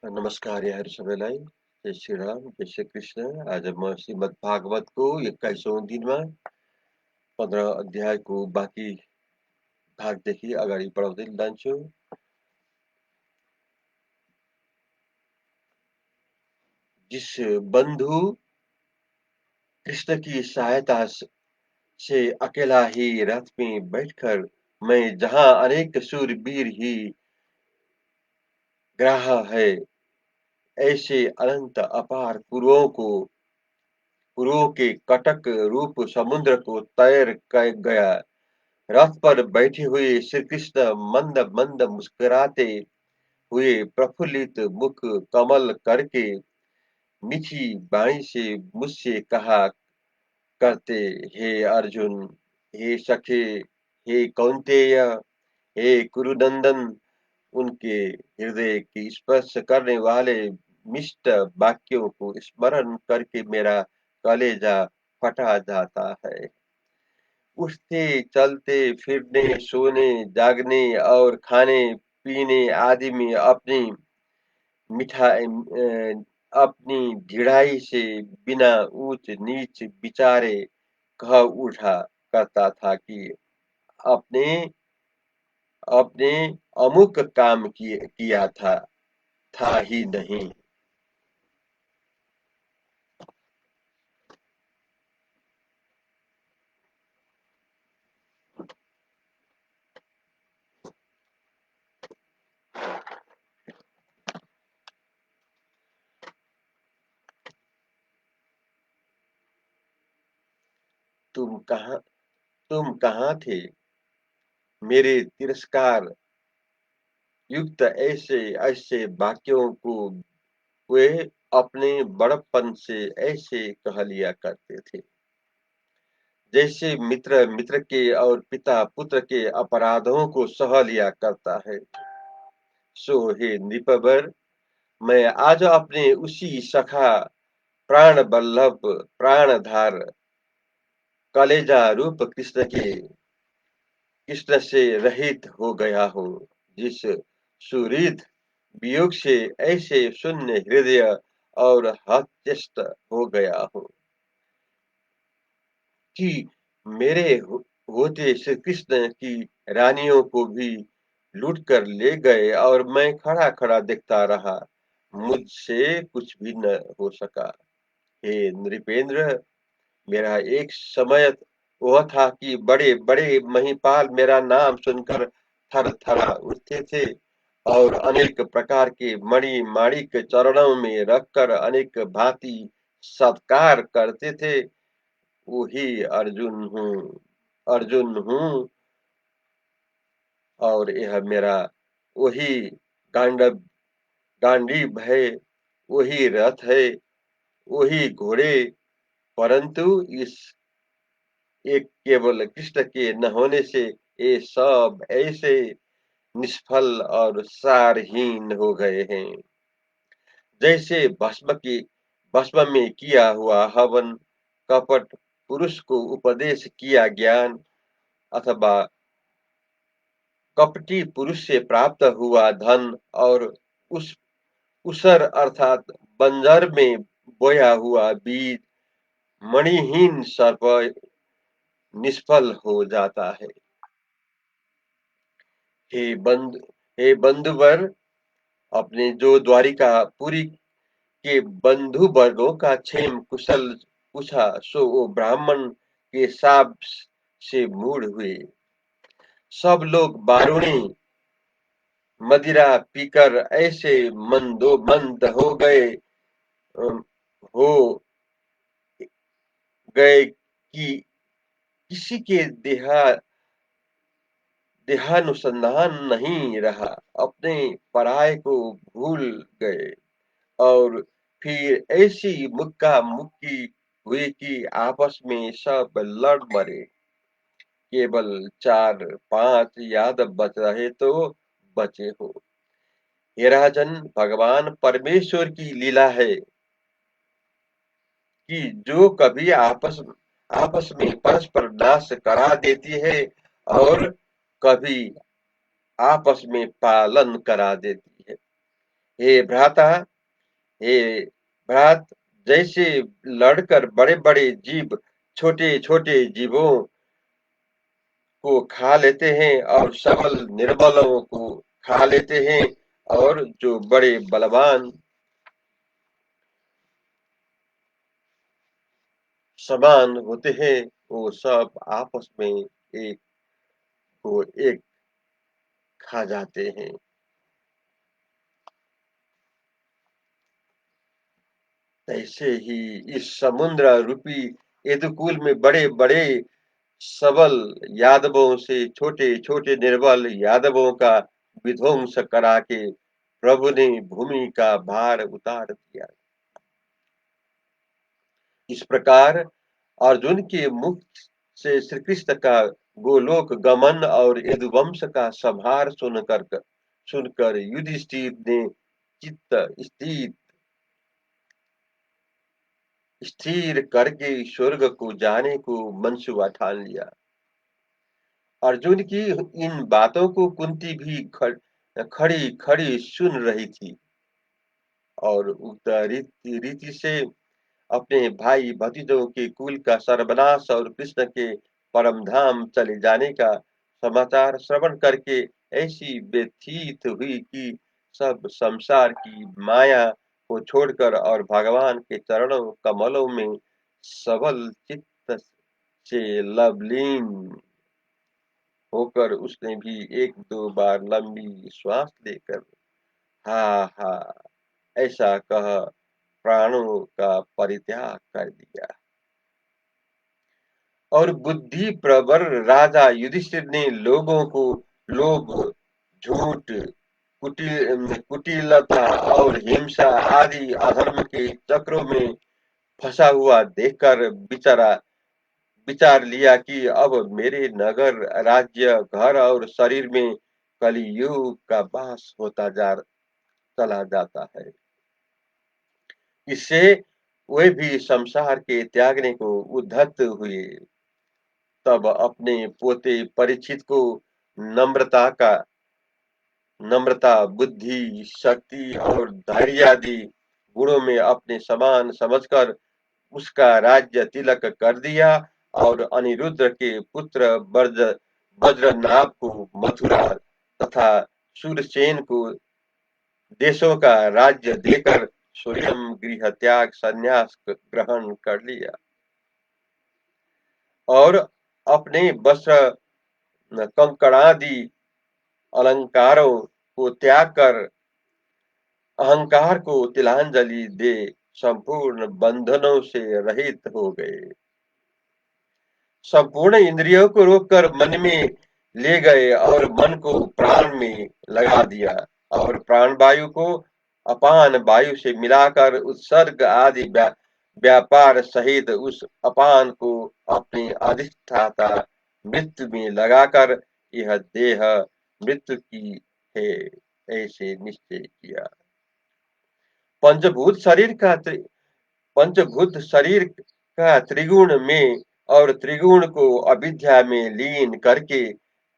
नमस्कार यार सबैलाई जय श्री राम जय श्री कृष्ण। आज म श्रीमद् भागवतको 21औं दिनमा 15 अध्यायको बाँकी भागदेखि अगाडि बढाउँदै जान्छु। जिस बंधु कृष्ण की सहायता से अकेला ही रथ में बैठकर मैं जहां अनेक शूरवीर ही ग्राह है, ऐसे अनंत अपार पुरुओं के कटक रूप समुद्र को तैर कर गया। रथ पर बैठे हुए श्री कृष्ण मंद मंद मुस्कुराते हुए प्रफुल्लित मुख कमल करके मीठी वाणी से मुझसे कहा करते, हे अर्जुन, हे सखे, हे कौंतेय, हे कुरुनंदन। उनके हृदय की स्पर्श करने वाले मिष्ट वाक्यों को स्मरण करके मेरा कलेजा फटा जाता है। उठते चलते फिरने सोने जागने और खाने पीने आदि में मिठाई अपनी ढिढ़ाई से बिना ऊंच नीच विचारे कह उठा करता था कि अपने अपने अमुक काम किया था ही नहीं। तुम कहाँ तुम कहाँ थे? मेरे तिरस्कार युक्त ऐसे ऐसे वाक्यों को वे अपने बड़प्पन से ऐसे कह लिया करते थे, जैसे मित्र मित्र के और पिता पुत्र के अपराधों को सह लिया करता है। सो हे नृपवर, मैं आज अपने उसी सखा प्राण बल्लभ प्राणधार कलेजा रूप कृष्ण से रहित हो गया हूँ। जिस सुहृद वियोग से ऐसे शून्य हृदय और हतचेष्ट हो गया हूँ कि मेरे होते श्री कृष्ण की रानियों को भी लूट कर ले गए और मैं खड़ा खड़ा देखता रहा, मुझसे कुछ भी न हो सका। हे नृपेंद्र, मेरा एक समय वह था कि बड़े बड़े महिपाल मेरा नाम सुनकर थर थरा उठते थे और अनेक प्रकार के मणि माणिक चरणों में रखकर अनेक भांति सत्कार करते थे। वही अर्जुन हूँ और यह मेरा वही गांडव गांडीव है, वही रथ है, वही घोड़े, परंतु इस एक केवल कृष्ण के न होने से ये सब ऐसे निष्फल और सारहीन हो गए हैं, जैसे भस्म में किया हुआ हवन, कपट पुरुष को उपदेश किया ज्ञान, अथवा कपटी पुरुष से प्राप्त हुआ धन, और उस उसर अर्थात बंजर में बोया हुआ बीज मणिहीन सर्प निष्फल हो जाता है। हे बंधु हे बंधुवर, अपने जो द्वारिका पुरी के बंधु वर्गों का क्षेम कुशल पूछा, सो वो ब्राह्मण के शाप से मूढ़ हुए। सब लोग बारूणी मदिरा पीकर ऐसे मंदोमंद अम, हो गए कि किसी के देहानुसंधान नहीं रहा, अपने पराये को भूल गए और फिर ऐसी मुक्का मुक्की हुई कि आपस में सब लड़ मरे। केवल 4-5 यादव बच रहे तो बचे हो। हे राजन, भगवान परमेश्वर की लीला है कि जो कभी आपस में परस्पर नाश करा देती है और कभी आपस में पालन करा देती है। हे भ्राता, हे भ्रात, जैसे लड़कर बड़े बड़े जीव छोटे छोटे जीवों को खा लेते हैं और सबल निर्बलों को खा लेते हैं, और जो बड़े बलवान समान होते हैं वो सब आपस में एक को एक खा जाते हैं। ऐसे ही इस समुद्र रूपी यदुकुल में बड़े बड़े सबल यादवों से छोटे छोटे निर्बल यादवों का विध्वंस करा के प्रभु ने भूमि का भार उतार दिया। इस प्रकार अर्जुन के मुख से श्री कृष्ण का गोलोक गमन और यदुवंश का संहार सुनकर युधिष्ठिर ने चित्त स्थिर करके स्वर्ग को जाने को मंसूबा ठान लिया। अर्जुन की इन बातों को कुंती भी खड़ी खड़ी सुन रही थी और उक्त रीति से अपने भाई भतीजों के कुल का सर्वनाश और कृष्ण के परम धाम चले जाने का समाचार श्रवण करके ऐसी व्यथित हुई कि सब संसार की माया को छोड़कर और भगवान के चरणों कमलों में सबल चित्त से लवलीन होकर उसने भी 1-2 बार लंबी श्वास लेकर हा हा ऐसा कह प्राणों का परित्याग कर दिया। और बुद्धि प्रवर राजा युधिष्ठिर ने लोगों को लोभ, झूठ, कुटिलता और हिंसा आदि अधर्म के चक्रों में फंसा हुआ देखकर विचार लिया कि अब मेरे नगर, राज्य, घर और शरीर में कलियुग का वास होता चला जाता है। इससे वे भी संसार के त्यागने को उद्धत हुए। तब अपने पोते परीक्षित को नम्रता का नम्रता, बुद्धि, शक्ति और धैर्य आदि गुणों में अपने समान समझकर उसका राज्य तिलक कर दिया और अनिरुद्ध के पुत्र वज्रनाभ को मथुरा तथा शूरसेन को देशों का राज्य देकर स्वयं गृह त्याग संन्यास ग्रहण कर लिया और अपने वस्त्र कंकणादि अलंकारों को त्याग कर अहंकार को तिलांजलि दे संपूर्ण बंधनों से रहित हो गए। संपूर्ण इंद्रियों को रोककर मन में ले गए और मन को प्राण में लगा दिया और प्राण वायु को अपान वायु से मिलाकर उत्सर्ग आदि व्यापार सहित उस अपान को अपनी अधिष्ठाता मृत्यु में लगाकर यह देह मृत्यु की है ऐसे निश्चय किया। पंचभूत शरीर का पंचभूत शरीर का त्रिगुण में और त्रिगुण को अविद्या में लीन करके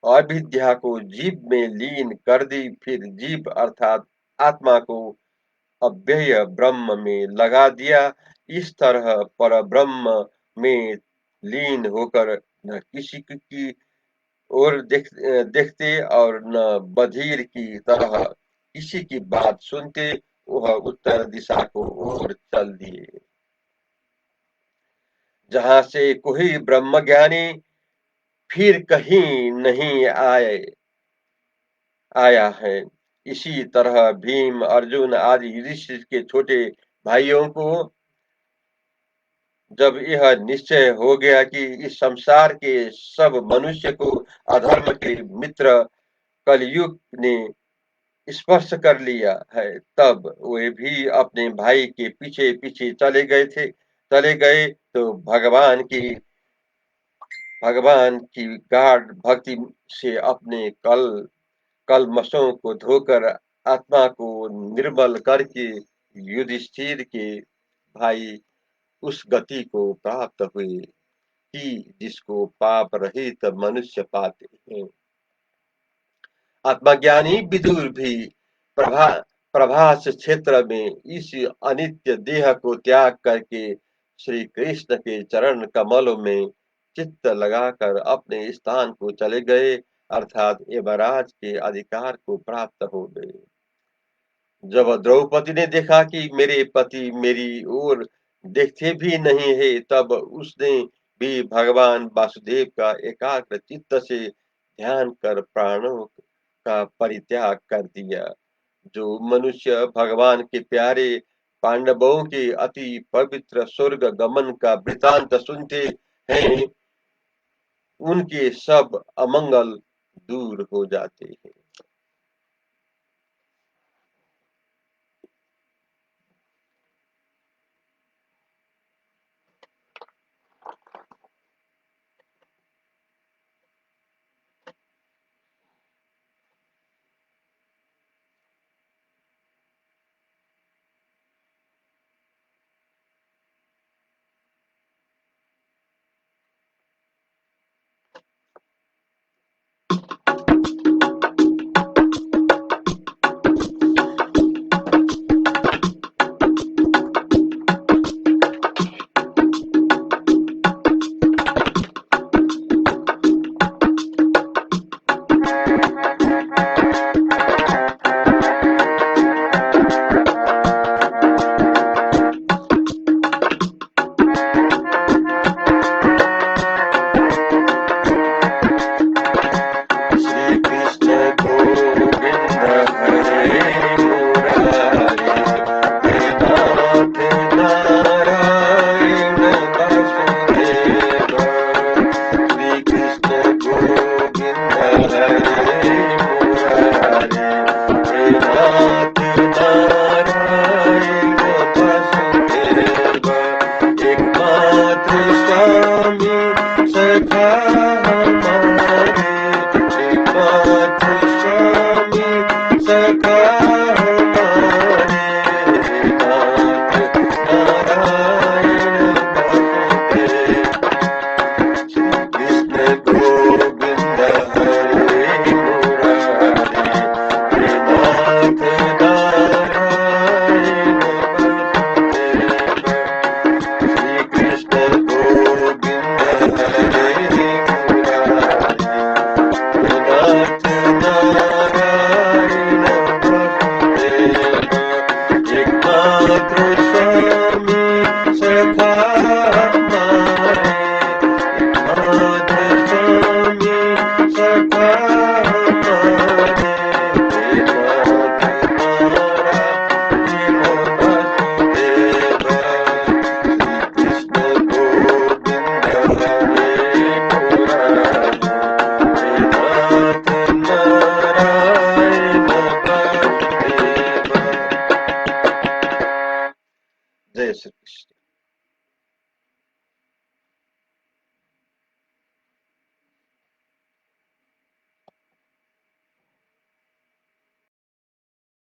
अविद्या को जीव में लीन कर दी, फिर जीव अर्थात आत्मा को अव्यय ब्रह्म में लगा दिया। इस तरह पर ब्रह्म में लीन होकर न किसी की ओर देखते और न बधिर की तरह किसी की बात सुनते, वह उत्तर दिशा को ओर चल दिए जहां से कोई ब्रह्मज्ञानी फिर कहीं नहीं आया है। इसी तरह भीम, अर्जुन आदि युधिष्ठिर के छोटे भाइयों को जब यह निश्चय हो गया कि इस संसार के सब मनुष्य को अधर्म के मित्र कलयुग ने स्पर्श कर लिया है, तब वे भी अपने भाई के पीछे पीछे चले गए तो भगवान की गाढ़ भक्ति से अपने कलमशों को धोकर आत्मा को निर्मल करके युधिष्ठिर के भाई उस गति को प्राप्त हुए कि जिसको पाप रहित मनुष्य पाते हैं। आत्मज्ञानी विदुर भी प्रभा प्रभास क्षेत्र में इस अनित्य देह को त्याग करके श्री कृष्ण के चरण कमलों में चित्त लगाकर अपने स्थान को चले गए, अर्थात यमराज के अधिकार को प्राप्त हो गए। जब द्रौपदी ने देखा कि मेरे पति मेरी ओर देखते भी नहीं है, तब उसने भी भगवान वासुदेव का एकाग्र चित्त से ध्यान कर प्राणों का परित्याग कर दिया। जो मनुष्य भगवान के प्यारे पांडवों के अति पवित्र स्वर्ग गमन का वृतांत सुनते हैं, उनके सब अमंगल दूर हो जाते हैं। एकमात्र स्वामी सखा